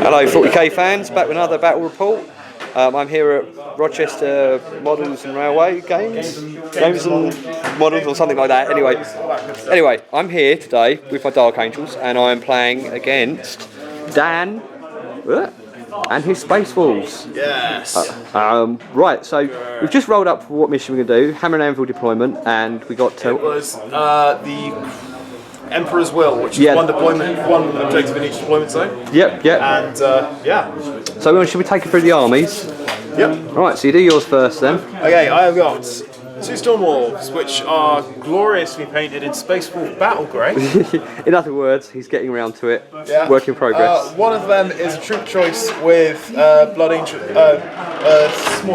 Hello 40k fans, back with another battle report. I'm here at Rochester Models and Railway Games and Models or something like that. Anyway, I'm here today with my Dark Angels and I'm playing against Dan and his Space Wolves. Yes. Right, so we've just rolled up for what mission we're going to do, Hammer and Anvil deployment, and we got It was the Emperor's Will, which is one objective in each deployment zone. Yep. And yeah. So should we take it through the armies? Yep. Right, so you do yours first then. Okay, I have got 2 Storm Wolves, which are gloriously painted in Space Wolf Battle Grey. In other words, he's getting around to it. Yeah. Work in progress. One of them is a troop choice with small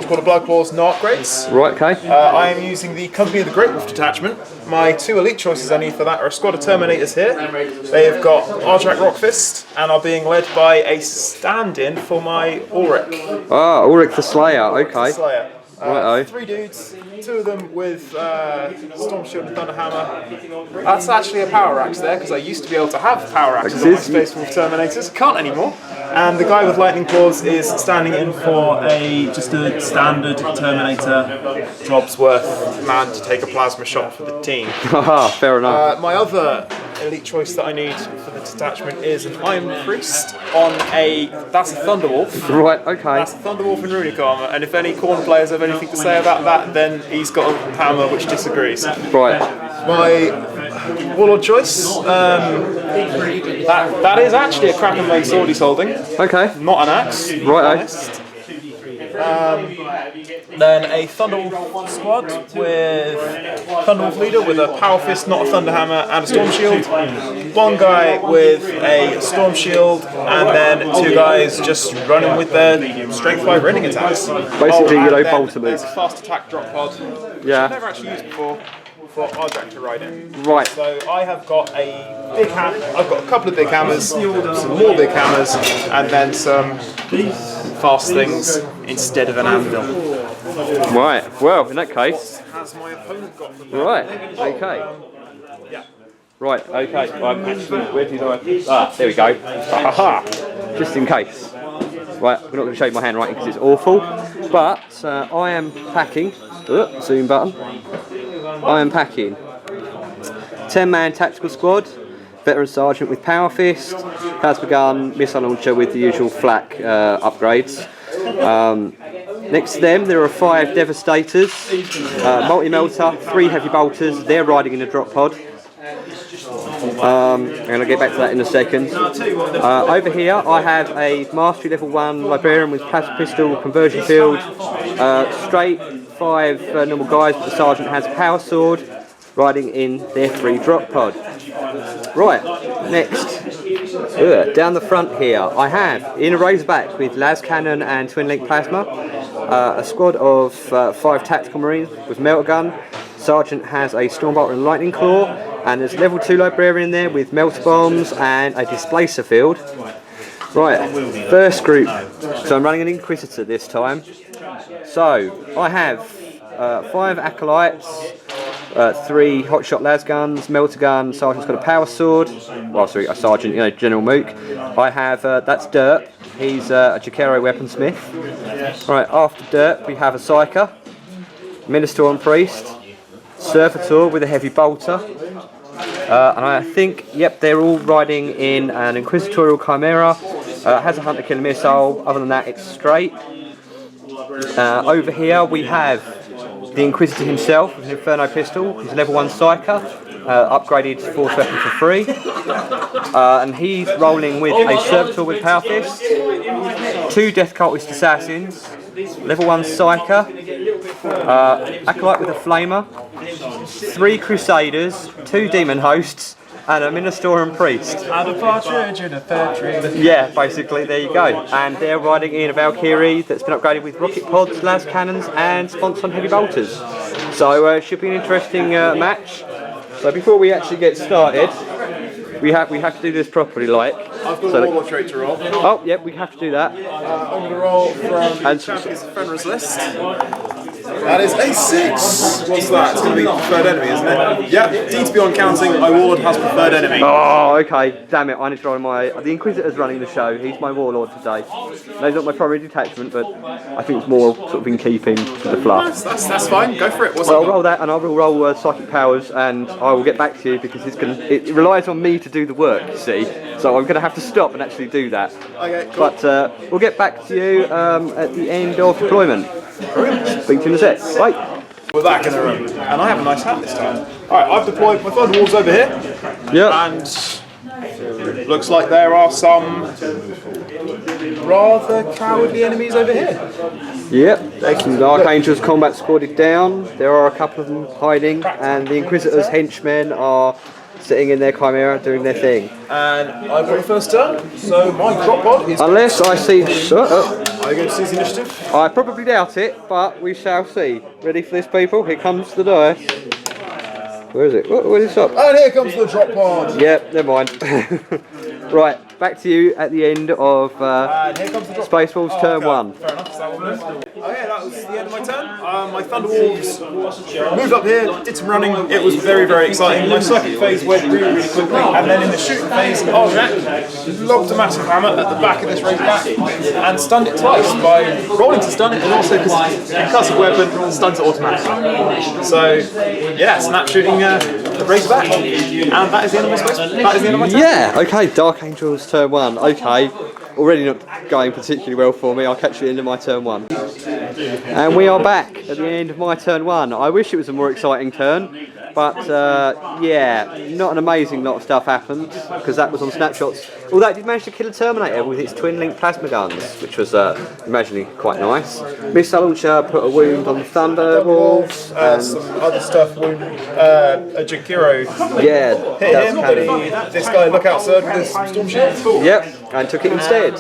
squad of Blood Claws, no upgrades. Right, okay. I am using the Company of the Great Wolf detachment. My 2 elite choices I need for that are a squad of Terminators here. They have got Ardrak Rockfist and are being led by a stand-in for my Ulrich. Ah, Ulrich the Slayer, okay. Slayer. Righto. 3 dudes, 2 of them with Storm Shield and Thunder Hammer. That's actually a power axe there, because I used to be able to have power axes on my Space Wolf Terminators. Can't anymore. And the guy with Lightning Claws is standing in for just a standard Terminator job's worth man to take a plasma shot for the team. Haha, fair enough. My other elite choice that I need for the detachment is an Iron Priest on that's a Thunderwolf. Right, okay. That's a Thunderwolf in runic armor, and if any Khorne players have anything to say about that, then he's got a hammer which disagrees. Right. My Warlord choice, that is actually a Kraken Mace sword he's holding. Okay. Not an axe. Right. Then a Thunderwolf squad with Thunderwolf leader with a Power Fist, not a Thunder Hammer, and a Storm Shield. 1 guy with a Storm Shield, and then 2 guys just running with their Strength 5 running attacks. Basically, bolter there's a fast attack drop pod, which I've never actually used before, for Ardrak to ride in. Right. So I have got a big hammer. I've got a couple of big hammers, some more big hammers, and then some fast things instead of an anvil. Right, well, in that case... Has my opponent got the Right, okay. Yeah. Right, okay. Actually, where did I... Ah, there we go. Ha. Just in case. Right, we're not going to show you my handwriting because it's awful. But I am packing... zoom button. I am packing 10-man tactical squad, veteran sergeant with power fist, plasma gun, missile launcher with the usual flak upgrades. Next to them there are 5 devastators, multi-melter, 3 heavy bolters. They're riding in a drop pod. I'm going to get back to that in a second. Over here I have a mastery level 1 librarian with plasma pistol, conversion field, straight 5 normal guys, but the sergeant has a power sword, riding in their 3 drop pod. Right, next, down the front here I have, in a Razorback with las cannon and twin link plasma, a squad of 5 tactical marines with melter gun. Sergeant has a Stormbolter and Lightning Claw, and there's level 2 librarian there with melter bombs and a displacer field. Right, first group, so I'm running an Inquisitor this time. So I have 5 acolytes, 3 hotshot las guns, melter gun. Sergeant's got a power sword. Well, sorry, a sergeant, General Mook. I have that's Dirt. He's a Jakero weaponsmith. Right, after Dirt we have a Psyker, Minister and Priest, Servitor with a heavy bolter, and I think, yep, they're all riding in an Inquisitorial Chimera. Has a Hunter Killer Missile. Other than that, it's straight. Over here we have the Inquisitor himself with an Inferno pistol. He's a level 1 Psyker, upgraded Force Weapon for free, and he's rolling with a Servitor with Power Fist, 2 Death Cultist Assassins, level 1 Psyker, Acolyte with a Flamer, 3 Crusaders, 2 Demon Hosts, and a Minister and Priest. And a partridge in a pear tree. Yeah, basically, there you go. And they're riding in a Valkyrie that's been upgraded with rocket pods, las cannons, and sponsors on heavy bolters. So it should be an interesting match. So before we actually get started, we have to do this properly, like. I've got a Warlord trait to roll. Oh, yep, we have to do that. I'm going to roll from Champions of Fenrir's list. That is a 6. What's that? It's going to be preferred enemy, isn't it? Yeah, D to be on counting. My warlord has preferred enemy. Oh, okay. Damn it, I need to roll my... The Inquisitor's running the show. He's my warlord today. No, he's not my primary detachment, but I think it's more sort of in keeping with the fluff. That's fine. Go for it. Well, I'll roll that, and I will roll Psychic Powers, and I will get back to you because it relies on me to do the work, you see. So I'm going to have to stop and actually do that. Okay, cool. But we'll get back to you at the end of deployment. Speak to you in a sec. Bye. We're back in the room, and I have a nice hat this time. Alright, I've deployed my Thunder Wolves over here. Yep. And looks like there are some rather cowardly enemies over here. Yep. The Archangel's combat squadded down. There are a couple of them hiding, and the Inquisitor's henchmen are sitting in their Chimera doing their thing. And I've got the first turn, so my drop pod is... Unless I see... Are you going to seize the initiative? I probably doubt it, but we shall see. Ready for this, people? Here comes the dice. Where is it? Where did it stop? And here comes the drop pod. Yep, never mind. Right, back to you at the end of Space Wolves turn 1. Fair enough, so that will move. Okay, that was the end of my turn. My Thunder Wolves moved up here, did some running. It was very, very exciting. My circuit phase went really, really quickly, and then in the shooting phase, Arjac lobbed a massive hammer at the back of this Razorback and stunned it twice by rolling to stun it, and also because concussive weapon stuns it automatically. So, yeah, snap shooting Razorback, and that is the end of my space. That is the end of my turn. Yeah, okay, Dark Angels turn 1. Okay, already not going particularly well for me. I'll catch you at the end of my turn 1. And we are back at the end of my turn 1. I wish it was a more exciting turn, but yeah, not an amazing lot of stuff happened because that was on snapshots. Although it did manage to kill a Terminator with its twin-link plasma guns, which was imagining quite nice. Missile launcher put a wound on the Thunder Wolves. And some other stuff, a Jakiro. Yeah, hit him, but this guy look out sir with his storm shield. Yep, and took it instead.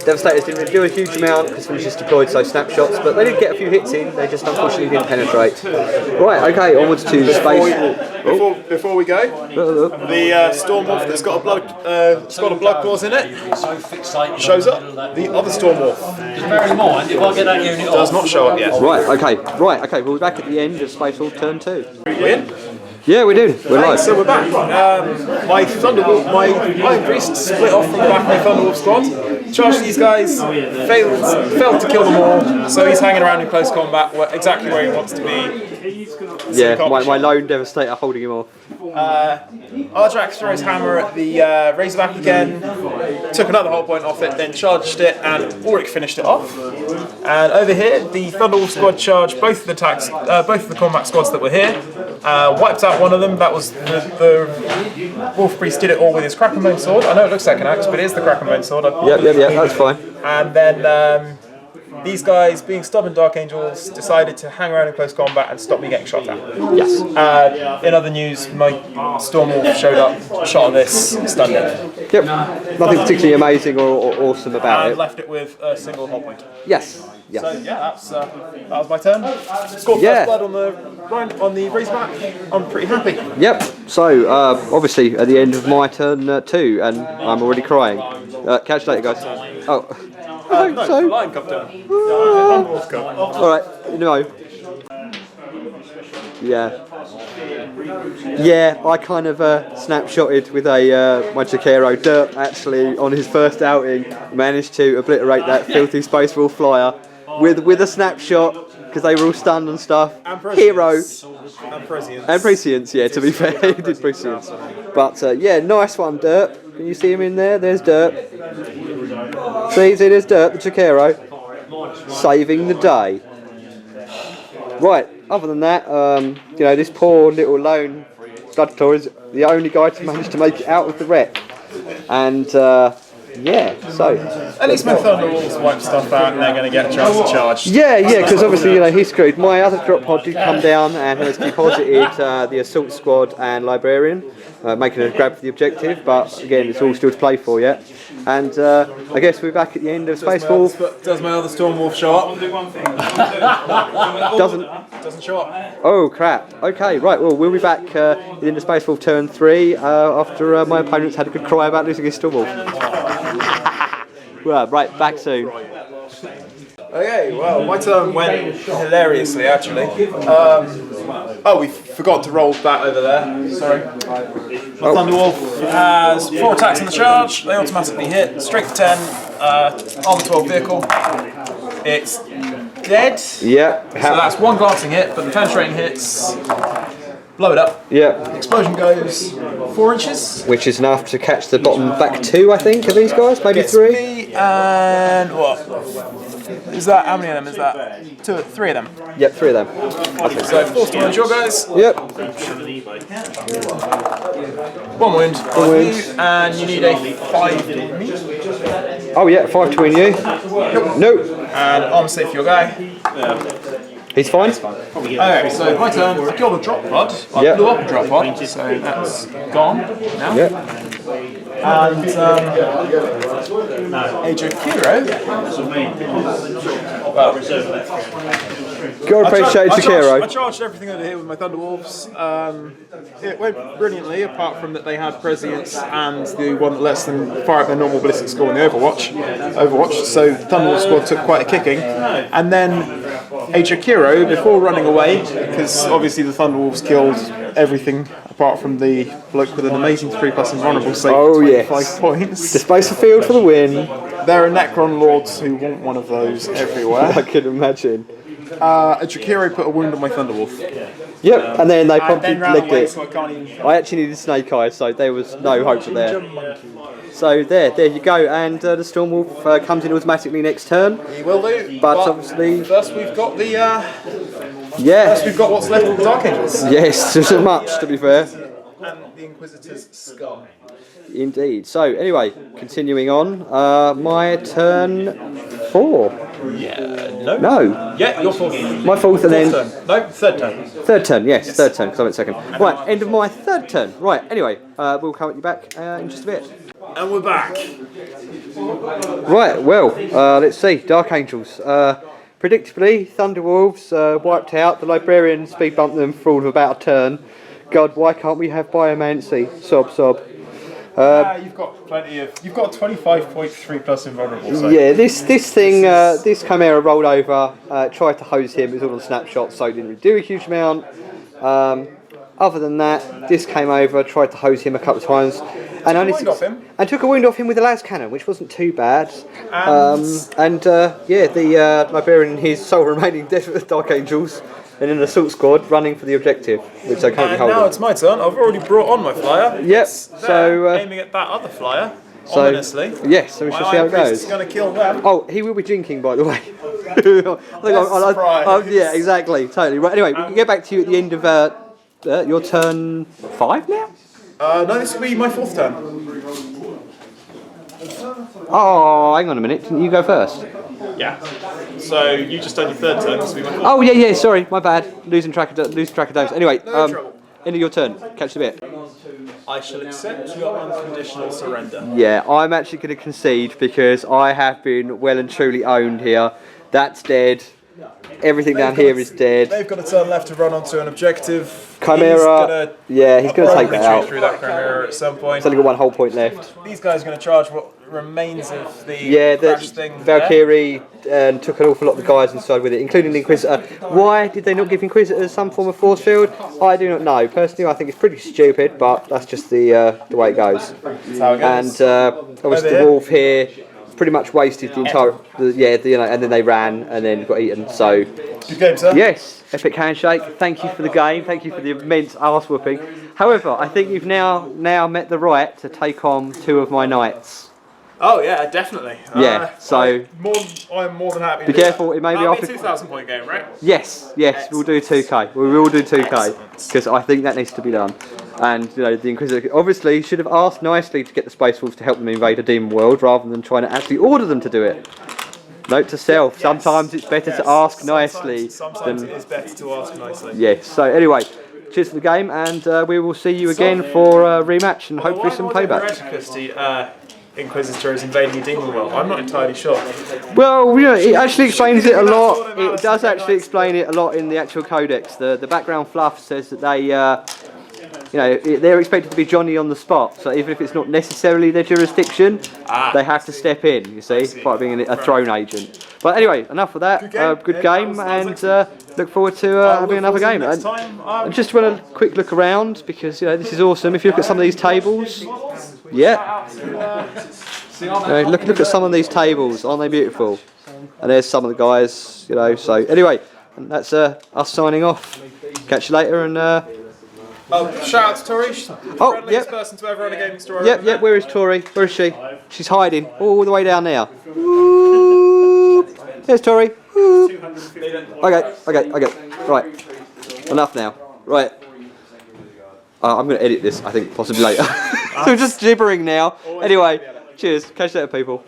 Devastators didn't really do a huge amount because we were just deployed so snapshots, but they did get a few hits in, they just unfortunately didn't penetrate. Right, okay, onwards to space. Before we go, the Storm Wolf that's got a blood clause in it shows up. The other Storm Wolf. Just bear in mind, if I get that unit does not show up yet. Right, okay, we'll be back at the end of Space Wolf turn 2. Win? Yeah, we do. We're live. So we're back. My Thunderwolf, my Iron Priest split off from the back of my Thunderwolf squad. Charged these guys, failed to kill them all. So he's hanging around in close combat, exactly where he wants to be. Yeah, my lone Devastator holding him off. Arjac threw his hammer at the Razorback again, took another hull point off it, then charged it, and Auric finished it off. And over here, the Thunderwolf squad charged both of the combat squads that were here, wiped out one of them. That was the Wolf Priest did it all with his Krakenbone sword. I know it looks like an axe, but it is the Krakenbone sword. Yeah, that's fine. And then these guys, being stubborn Dark Angels, decided to hang around in close combat and stop me getting shot at. Yes. In other news, my Stormwolf showed up, shot at this, stunned it. Yep. Nothing particularly amazing or awesome about and it. left it with a single hull point. Yes. So yeah, that was my turn. Scored first blood on the Razorback. I'm pretty happy. Yep. So obviously at the end of my turn 2, and I'm already crying. Catch you later, guys. Oh. Lion Cup turn. All right. No. Yeah. Yeah, I kind of snapshotted with a my Jakiro. Derp actually on his first outing managed to obliterate that filthy Space Wolf flyer with a snapshot because they were all stunned and stuff. And Hero. And Prescience, yeah, to be fair, he did Prescience. But yeah, nice one, Derp. Can you see him in there? There's Derp. See, there's Derp, the Jakiro. Saving the day. Right, other than that, you know, this poor little lone Gladiator is the only guy to manage to make it out of the wreck. And yeah, so. At least my Thunderwolves wipe stuff out and they're going to get a chance to charge. Yeah, because obviously, you know, he's screwed. My other drop pod did come down and has deposited the Assault Squad and Librarian, making a grab for the objective, but again, it's all still to play for yet. And I guess we're back at the end of Space Wolf. Does my other Stormwolf show up? Doesn't show up. Oh crap. Okay, right, well, we'll be back at the end of Space Wolf turn 3 after my opponent's had a good cry about losing his Stormwolf. Well, right, back soon. Okay, well, my turn went hilariously, actually. Oh, we forgot to roll that over there. Sorry. My Thunderwolf has 4 attacks on the charge. They automatically hit. Strength 10, armor 12 vehicle. It's dead. Yeah. So that's 1 glancing hit, but the penetrating hits blow it up. Yeah. Explosion goes 4 inches. Which is enough to catch the bottom back 2, I think, of these guys, maybe Gets 3. me and what? Is that, how many of them is that? 2, 3 of them. Yep, 3 of them. Okay, so force to wound your guys. Yep. 1 wound. wound. And you need a 5 to me. Oh yeah, 5 to win you. Nope. And armor safe your guy. He's fine. Okay, so my turn. I killed a drop pod. I Yep. blew up a drop pod, so that's gone now. Yep. And Ajo Kiro. Well, Go appreciate I Takiro. charged everything over here with my Thunderwolves. It went brilliantly, apart from that they had Prescience and the one that lets them fire up their normal ballistic score in the Overwatch. So the Thunderwolf squad took quite a kicking. And then Kiro, before running away, because obviously the Thunderwolves killed everything apart from the bloke with an amazing 3+ invulnerable save Oh, for 25 yes. points. Displace the field for the win. There are Necron Lords who want one of those everywhere. I can imagine. Jakiro put a wound on my Thunderwolf. Yep, and then they And promptly then ran legged away, it. so I can't even... I actually needed Snake Eyes, so there was no hope for there. So there you go, and the Stormwolf comes in automatically next turn. He will do, But obviously, first we've got the... yeah, First we've got what's left of the Dark Angels. yes, there isn't much to be fair. And the Inquisitor's Scum. Indeed. So anyway, continuing on, my turn 4. No, Yeah, your fourth. my 4th, and then Turn. No, third turn. third turn. Yes, third turn because I went second. Right, end of my 3rd turn. Right. Anyway, we'll come at you back in just a bit. And we're back. Right, well, let's see. Dark Angels. Predictably, Thunderwolves wiped out. The Librarian speed bumped them for all of about a turn. God, why can't we have Biomancy? Sob, sob. You've got plenty of... You've got 25.3+ invulnerable. So. Yeah, this thing, this Chimera rolled over, tried to hose him. It was all on snapshots, so it didn't really do a huge amount. Other than that, this came over, tried to hose him a couple of times, and only and took a wound off him with the las cannon, which wasn't too bad. Yeah, the Librarian and his sole remaining Dark Angels, and an assault squad running for the objective, which they currently hold. Now it's my turn. I've already brought on my flyer. Yep. So aiming at that other flyer. Ominously. Yes, so we shall see how it goes. Going to kill them. Oh, he will be jinking, by the way. Surprise. Yeah, exactly, totally. Right. Anyway, we can get back to you at the end of your turn 5 now. No, this will be my 4th turn. Oh, hang on a minute. Didn't you go first? Yeah. So you just done your 3rd turn. This will be my 4th. Oh yeah. Sorry, my bad. Losing track of those. Anyway, trouble. end of your turn. Catch the bit. I shall accept your unconditional surrender. Yeah, I'm actually going to concede because I have been well and truly owned here. That's dead. Everything down here is dead. They've got a turn left to run onto an objective. Chimera. He's going to take that out. Through that Chimera at some point. He's only got 1 whole point left. These guys are going to charge what remains of the crash thing. Valkyrie took an awful lot of the guys inside with it, including the Inquisitor. Why did they not give Inquisitors some form of force field? I do not know. Personally, I think it's pretty stupid, but that's just the way it goes. That's how it goes. And obviously the Wolf here pretty much wasted the entire, and then they ran and then got eaten. So, good game, sir. Yes, epic handshake. Thank you for the game. Thank you for the immense arse whooping. However, I think you've now met the right to take on 2 of my knights. Oh yeah, definitely. Yeah, so I'm more than happy. Be careful. It may be after after 2,000 point game, right? Yes, we'll do 2K. We will do 2K because I think that needs to be done. And the Inquisitor obviously should have asked nicely to get the Space Wolves to help them invade a demon world rather than trying to actually order them to do it. Note to self: sometimes it's better to ask nicely. Sometimes it is better to ask nicely. Yes. So anyway, cheers for the game, and we will see you again for a rematch and hopefully some playback. Inquisitor is invading a demon world. I'm not entirely sure. Well, it actually explains it a lot. It does actually explain it a lot in the actual codex. The background fluff says that they, they're expected to be Johnny on the spot. So even if it's not necessarily their jurisdiction, they have to step in. You see, by being a throne agent. But anyway, enough of that. Good game, and look forward to having another game. Next time. I just want a quick look around because this is awesome. If you look at some of these tables, yeah. Look at some of these tables, aren't they beautiful? And there's some of the guys, So anyway, that's us signing off. Catch you later, and Shout out to Tori. Friendliest person to ever run a gaming store. Yep. Where is Tori? Where is she? She's hiding all the way down there. There's Tori. Okay. Right. Enough now. Right. I'm going to edit this, I think, possibly later. So we're just gibbering now. Anyway, cheers. Catch you later, people.